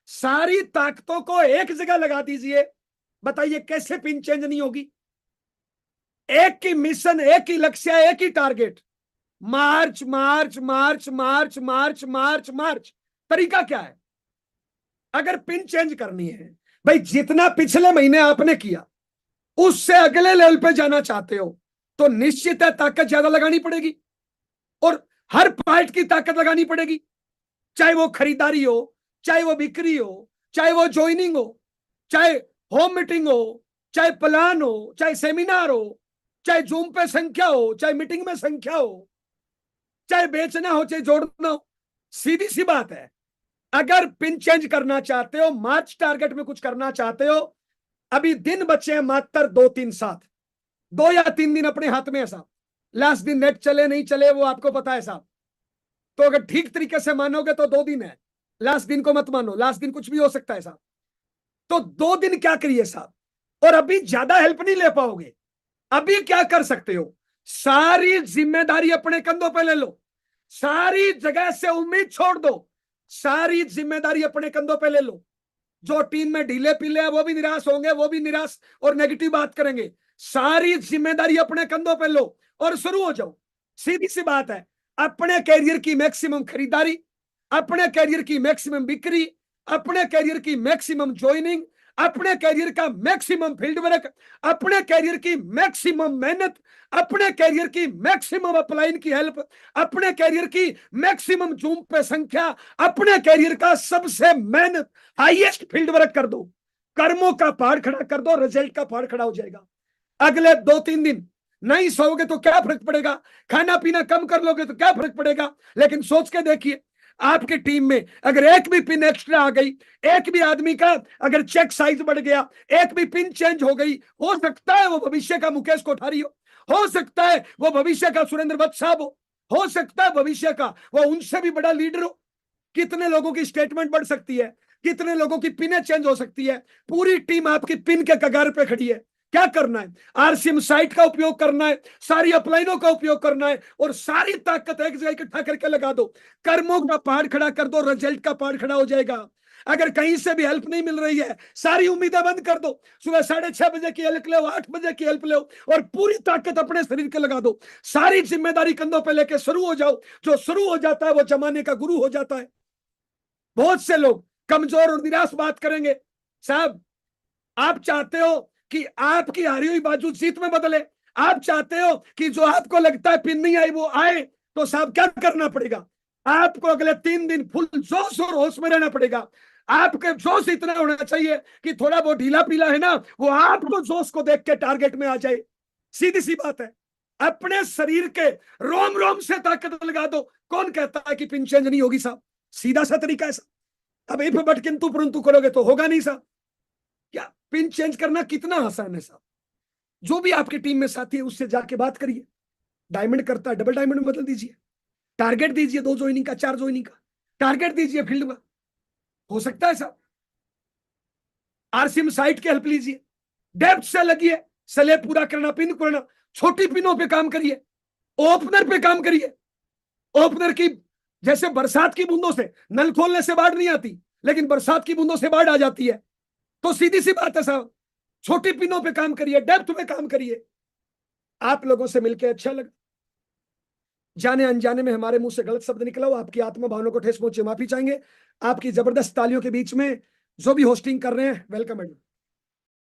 सारी ताकतों को एक जगह लगा दीजिए। बताइए कैसे पिन चेंज नहीं होगी? एक ही मिशन, एक ही लक्ष्य, एक ही टारगेट, मार्च मार्च मार्च मार्च मार्च मार्च मार्च। तरीका क्या है? अगर पिन चेंज करनी है भाई, जितना पिछले महीने आपने किया उससे अगले लेवल पे जाना चाहते हो तो निश्चित है ताकत ज्यादा लगानी पड़ेगी और हर पार्ट की ताकत लगानी पड़ेगी, चाहे वो खरीदारी हो, चाहे वो बिक्री हो, चाहे वो ज्वाइनिंग हो, चाहे होम मीटिंग हो, चाहे प्लान हो, चाहे सेमिनार हो, चाहे जूम पे संख्या हो, चाहे मीटिंग में संख्या हो, चाहे बेचना हो, चाहे जोड़ना हो। सीधी सी बात है, अगर पिन चेंज करना चाहते हो, मार्च टारगेट में कुछ करना चाहते हो, अभी दिन बचे हैं मात्र 2-3-7, 2 या 3 दिन अपने हाथ में है साहब। लास्ट दिन नेट चले नहीं चले वो आपको पता है साहब। तो अगर ठीक तरीके से मानोगे तो 2 दिन है, लास्ट दिन को मत मानो, लास्ट दिन कुछ भी हो सकता है साहब। तो 2 दिन क्या करिए साहब, और अभी ज्यादा हेल्प नहीं ले पाओगे। अभी क्या कर सकते हो, सारी जिम्मेदारी अपने कंधों पे ले लो, सारी जगह से उम्मीद छोड़ दो, सारी जिम्मेदारी अपने कंधों पे ले लो। जो टीम में ढीले पीले हैं वो भी निराश होंगे, वो भी निराश और नेगेटिव बात करेंगे। सारी जिम्मेदारी अपने कंधों पे लो और शुरू हो जाओ। सीधी सी बात है, अपने कैरियर की मैक्सिमम खरीदारी, अपने कैरियर की मैक्सिमम बिक्री, अपने कैरियर की मैक्सिमम ज्वाइनिंग, अपने कैरियर का मैक्सिमम फील्ड वर्क, अपने कैरियर की मैक्सिमम मेहनत, अपने कैरियर की मैक्सिमम अपलाइन की हेल्प, अपने कैरियर की मैक्सिमम जूम पे संख्या, अपने कैरियर का सबसे मेहनत हाईएस्ट फील्ड वर्क कर दो, कर्मों का पहाड़ खड़ा कर दो, रिजल्ट का पहाड़ खड़ा हो जाएगा। अगले 2-3 दिन नहीं सोओगे तो क्या फर्क पड़ेगा, खाना पीना कम कर लोगे तो क्या फर्क पड़ेगा, लेकिन सोच के देखिए, आपकी टीम में अगर एक भी पिन एक्स्ट्रा आ गई, एक भी आदमी का अगर चेक साइज बढ़ गया, एक भी पिन चेंज हो गई, हो सकता है वो भविष्य का मुकेश कोठारी हो सकता है वो भविष्य का सुरेंद्र भट्ट साहब हो सकता है भविष्य का वो उनसे भी बड़ा लीडर हो। कितने लोगों की स्टेटमेंट बढ़ सकती है, कितने लोगों की पिनें चेंज हो सकती है। पूरी टीम आपकी पिन के कगार पे खड़ी है। क्या करना है, आरसीएम साइट का उपयोग करना है, सारी अपलाइनों का उपयोग करना है और सारी ताकत एक जगह इकट्ठा करके लगा दो, कर्मों का पहाड़ खड़ा कर दो, रिजल्ट का पहाड़ खड़ा हो जाएगा। अगर कहीं से भी हेल्प नहीं मिल रही है, सारी उम्मीदें बंद कर दो, सुबह 6:30 बजे की हेल्प लो, 8 बजे की हेल्प लो और पूरी ताकत अपने शरीर के लगा दो, सारी जिम्मेदारी कंधों पे लेके शुरू हो जाओ। जो शुरू हो जाता है वो जमाने का गुरु हो जाता है। बहुत से लोग कमजोर और निराश बात करेंगे, साहब आप चाहते हो कि आपकी हारी हुई बाजू जीत में बदले, आप चाहते हो कि जो आपको लगता है पिन नहीं आई वो आए, तो साहब क्या करना पड़ेगा, आपको अगले 3 दिन फुल जोश और होश में रहना पड़ेगा। आपके जोश इतना होना चाहिए कि थोड़ा वो ढीला पीला है ना, वो आपको जोश को देख के टारगेट में आ जाए। सीधी सी बात है, अपने शरीर के रोम रोम से ताकत लगा दो। कौन कहता है कि पिन चेंज नहीं होगी साहब, सीधा सा तरीका है साहब। अब इफ बट किंतु परंतु करोगे तो होगा नहीं साहब। क्या पिन चेंज करना कितना आसान है साहब। जो भी आपकी टीम में साथी है उससे जाके बात करिए, डायमंड करता है डबल डायमंड में बदल दीजिए, टारगेट दीजिए 2 ज्वाइनिंग का, 4 ज्वाइनिंग का टारगेट दीजिए फील्ड में, हो सकता है साहब। आरसीएम साइट की हेल्प लीजिए, डेप्थ से लगिए, सलेब पूरा करना, पिन करना, छोटी पिनों पे काम करिए, ओपनर पे काम करिए। ओपनर की जैसे बरसात की बूंदों से नल खोलने से बाढ़ नहीं आती, लेकिन बरसात की बूंदों से बाढ़ आ जाती है। तो सीधी सी बात है साहब, छोटी पिनों पे काम करिए, डेप्थ में काम करिए। आप लोगों से मिलकर अच्छा लगा, जाने अनजाने में हमारे मुंह से गलत शब्द निकला हो, आपकी आत्मा भावना को ठेस पहुंचे माफी चाहेंगे। आपकी जबरदस्त तालियों के बीच में जो भी होस्टिंग कर रहे हैं, वेलकम है।